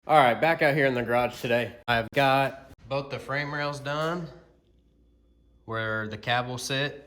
All right, back out here in the garage today. I've got both the frame rails done where the cab will sit.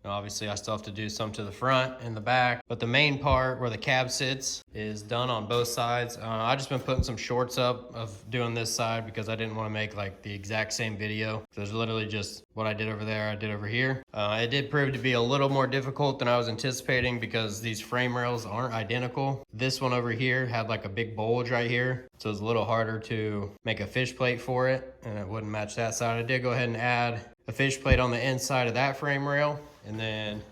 Obviously, I still have to do some to the front and the back, but the main part where the cab sits is done on both sides. I just been putting some shorts up of doing this side because I didn't want to make like the exact same video. There's literally just what I did over there, I did over here. It did prove to be a little more difficult than I was anticipating because these frame rails aren't identical. This one over here had like a big bulge right here, so it's a little harder to make a fish plate for it, and it wouldn't match that side. I did go ahead and add a fish plate on the inside of that frame rail, and then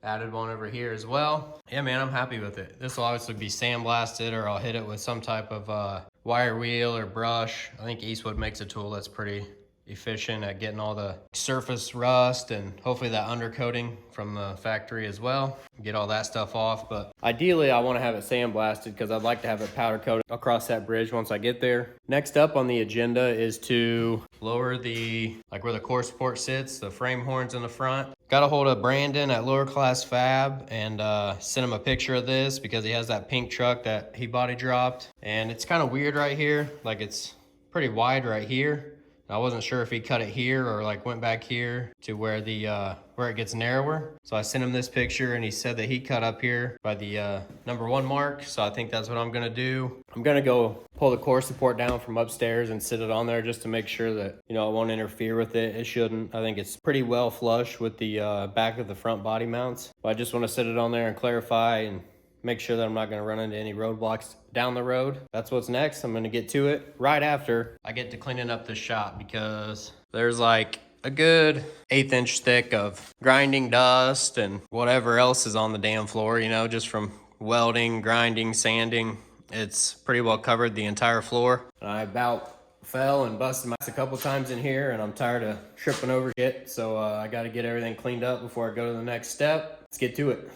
added one over here as well. Yeah, man, I'm happy with it. This will obviously be sandblasted, or I'll hit it with some type of wire wheel or brush. I think Eastwood makes a tool that's pretty efficient at getting all the surface rust and hopefully that undercoating from the factory as well. Get all that stuff off, but ideally I want to have it sandblasted because I'd like to have it powder coated across that bridge once I get there. Next up on the agenda is to lower the, like where the core support sits, the frame horns in the front. Got a hold of Brandon at Lower Class Fab and sent him a picture of this because he has that pink truck that he body dropped, and it's kind of weird right here. Like it's pretty wide right here. I wasn't sure if he cut it here or like went back here to where the where it gets narrower. So I sent him this picture and he said that he cut up here by the number 1 mark. So I think that's what I'm gonna do. I'm gonna go pull the core support down from upstairs and sit it on there just to make sure that, you know, it won't interfere with it. It shouldn't. I think it's pretty well flush with the back of the front body mounts. But I just want to sit it on there and clarify and make sure that I'm not gonna run into any roadblocks down the road. That's what's next. I'm gonna get to it right after I get to cleaning up the shop because there's like a good 1/8 inch thick of grinding dust and whatever else is on the damn floor, you know, just from welding, grinding, sanding. It's pretty well covered the entire floor. I about fell and busted my ass a couple times in here, and I'm tired of tripping over shit. So I gotta get everything cleaned up before I go to the next step. Let's get to it.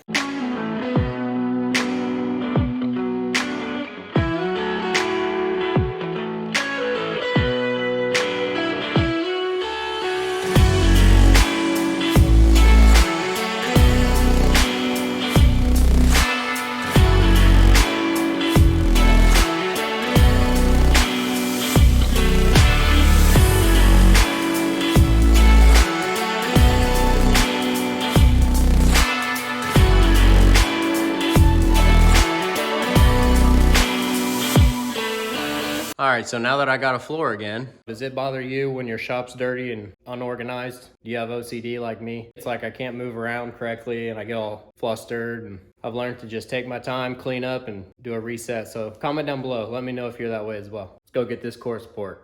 All right, so now that I got a floor again, does it bother you when your shop's dirty and unorganized? Do you have OCD like me? It's like I can't move around correctly and I get all flustered, and I've learned to just take my time, clean up, and do a reset. So comment down below. Let me know if you're that way as well. Let's go get this core support.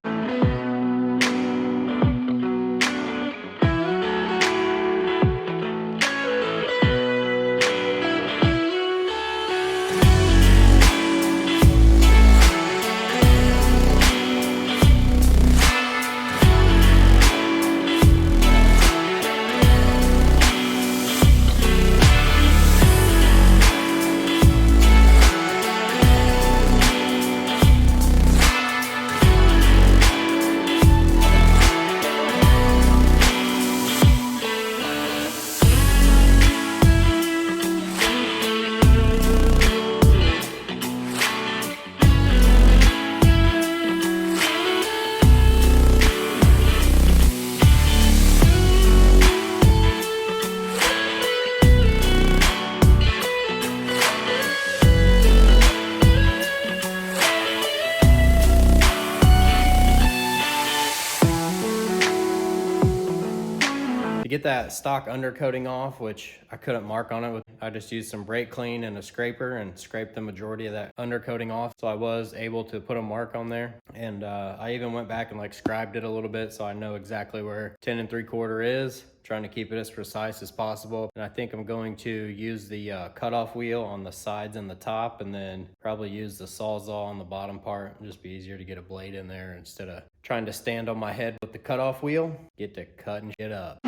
Get that stock undercoating off, which I couldn't mark on it. I just used some brake clean and a scraper and scraped the majority of that undercoating off. So I was able to put a mark on there. And I even went back and like scribed it a little bit so I know exactly where 10 3/4 is. Trying to keep it as precise as possible. And I think I'm going to use the cutoff wheel on the sides and the top, and then probably use the Sawzall on the bottom part. It'll just be easier to get a blade in there instead of trying to stand on my head with the cutoff wheel. Get to cutting shit up.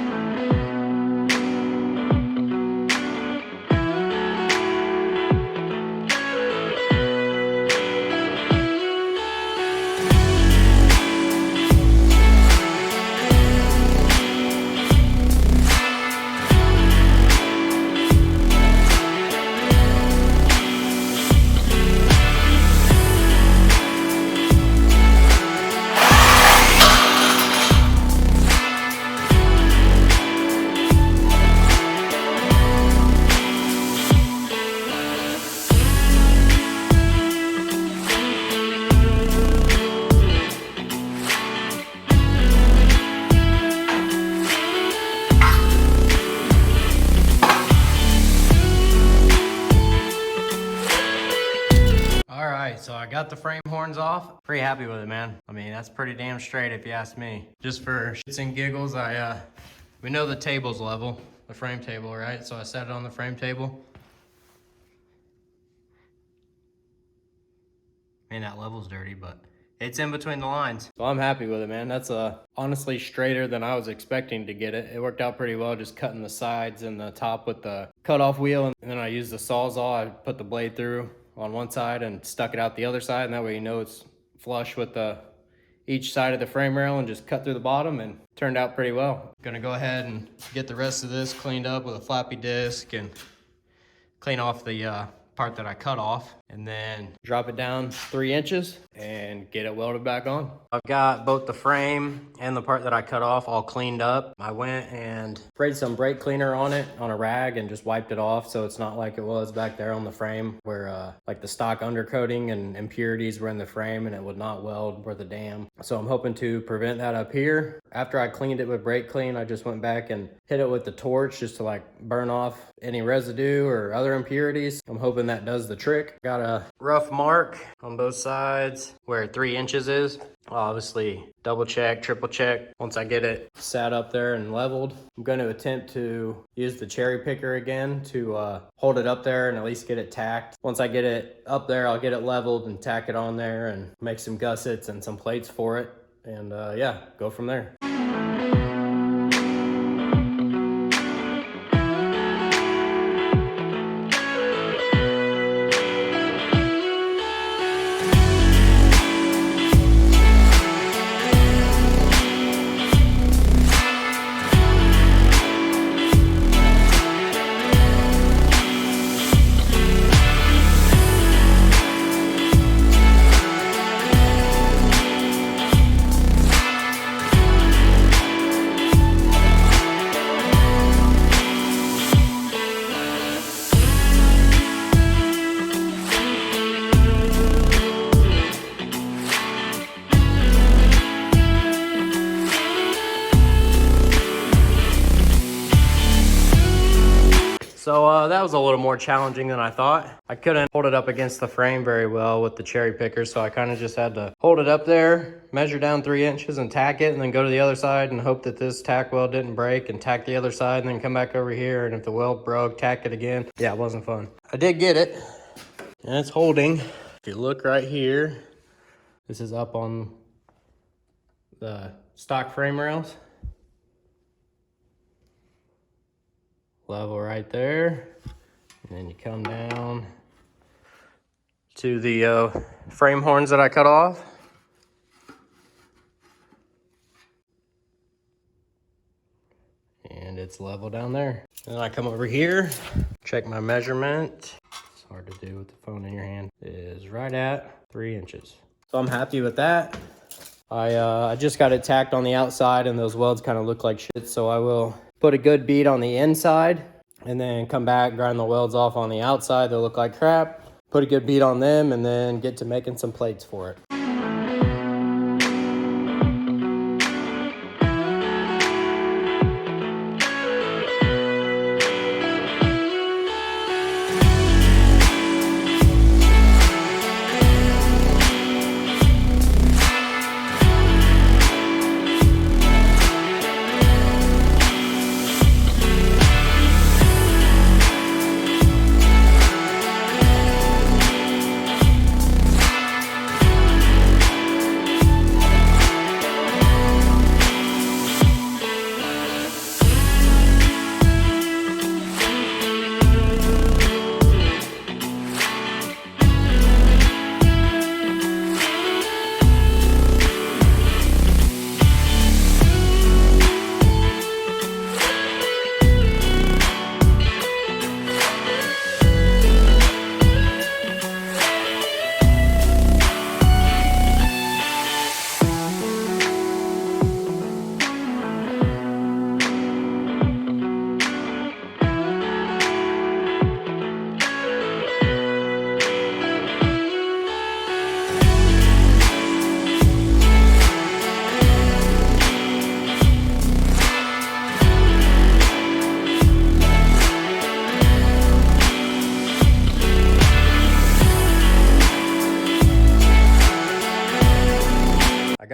got the frame horns off. Pretty happy with it, man. I mean, that's pretty damn straight if you ask me. Just for shits and giggles, we know the table's level, the frame table, right? So I set it on the frame table. Man, that level's dirty, but it's in between the lines. So I'm happy with it, man. That's honestly straighter than I was expecting to get it. It worked out pretty well, just cutting the sides and the top with the cutoff wheel. And then I used the Sawzall. I put the blade through on one side and stuck it out the other side. And that way you know it's flush with each side of the frame rail, and just cut through the bottom, and turned out pretty well. Gonna go ahead and get the rest of this cleaned up with a floppy disc and clean off the part that I cut off, and then drop it down 3 inches and get it welded back on. I've got both the frame and the part that I cut off all cleaned up. I went and sprayed some brake cleaner on it on a rag and just wiped it off, so it's not like it was back there on the frame where like the stock undercoating and impurities were in the frame and it would not weld worth a damn. So I'm hoping to prevent that up here. After I cleaned it with brake clean, I just went back and hit it with the torch just to like burn off any residue or other impurities. I'm hoping that does the trick. Got a rough mark on both sides where 3 inches is. I'll obviously double check, triple check once I get it sat up there and leveled. I'm going to attempt to use the cherry picker again to hold it up there and at least get it tacked. Once I get it up there, I'll get it leveled and tack it on there and make some gussets and some plates for it. And yeah, go from there. So that was a little more challenging than I thought. I couldn't hold it up against the frame very well with the cherry picker, so I kind of just had to hold it up there, measure down 3 inches and tack it, and then go to the other side and hope that this tack weld didn't break, and tack the other side, and then come back over here, and if the weld broke, tack it again. Yeah, it wasn't fun. I did get it, and it's holding. If you look right here, this is up on the stock frame rails. Level right there, and then you come down to the frame horns that I cut off. And it's level down there. Then I come over here, check my measurement. It's hard to do with the phone in your hand. It is right at 3 inches. So I'm happy with that. I just got it tacked on the outside, and those welds kind of look like shit, so I will put a good bead on the inside and then come back, grind the welds off on the outside. They'll look like crap. Put a good bead on them and then get to making some plates for it.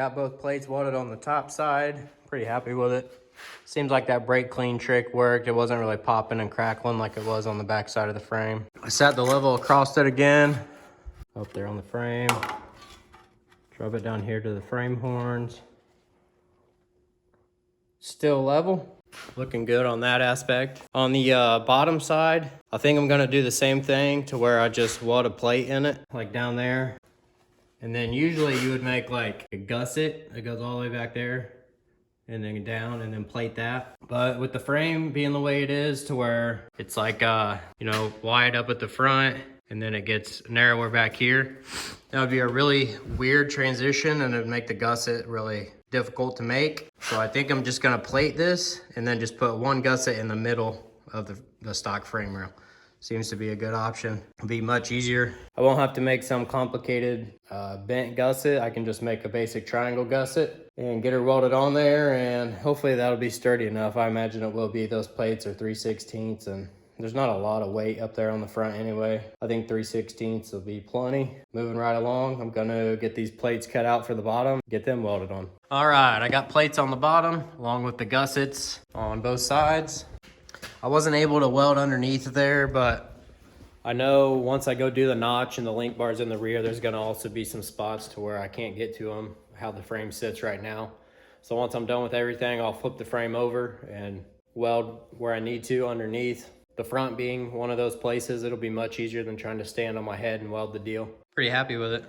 got both plates welded on the top side. Pretty happy with it. Seems like that brake clean trick worked. It wasn't really popping and crackling like it was on the back side of the frame. I sat the level across it again, up there on the frame. Drove it down here to the frame horns. Still level. Looking good on that aspect. On the bottom side, I think I'm gonna do the same thing to where I just weld a plate in it, like down there. And then usually you would make like a gusset that goes all the way back there and then down and then plate that. But with the frame being the way it is to where it's like, you know, wide up at the front and then it gets narrower back here, that would be a really weird transition and it would make the gusset really difficult to make. So I think I'm just gonna plate this and then just put one gusset in the middle of the stock frame rail. Seems to be a good option. It'll be much easier. I won't have to make some complicated bent gusset. I can just make a basic triangle gusset and get her welded on there, and hopefully that'll be sturdy enough. I imagine it will be. Those plates are 3/16 and there's not a lot of weight up there on the front anyway. I think 3/16 will be plenty. Moving right along, I'm gonna get these plates cut out for the bottom, get them welded on. All right, I got plates on the bottom along with the gussets on both sides. I wasn't able to weld underneath there, but I know once I go do the notch and the link bars in the rear, there's gonna also be some spots to where I can't get to them, how the frame sits right now. So once I'm done with everything, I'll flip the frame over and weld where I need to underneath. The front being one of those places, it'll be much easier than trying to stand on my head and weld the deal. Pretty happy with it.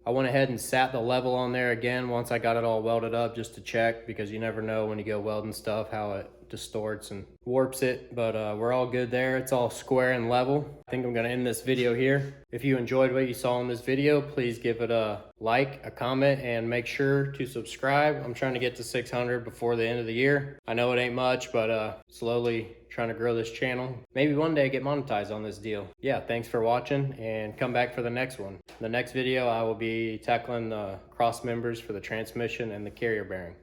I went ahead and sat the level on there again once I got it all welded up just to check, because you never know when you go welding stuff how it distorts and warps it, but we're all good there. It's all square and level. I think I'm gonna end this video here. If you enjoyed what you saw in this video, please give it a like, a comment, and make sure to subscribe. I'm trying to get to 600 before the end of the year. I know it ain't much, but slowly trying to grow this channel. Maybe one day get monetized on this deal. Yeah, thanks for watching, and come back for the next one. The next video I will be tackling the cross members for the transmission and the carrier bearing.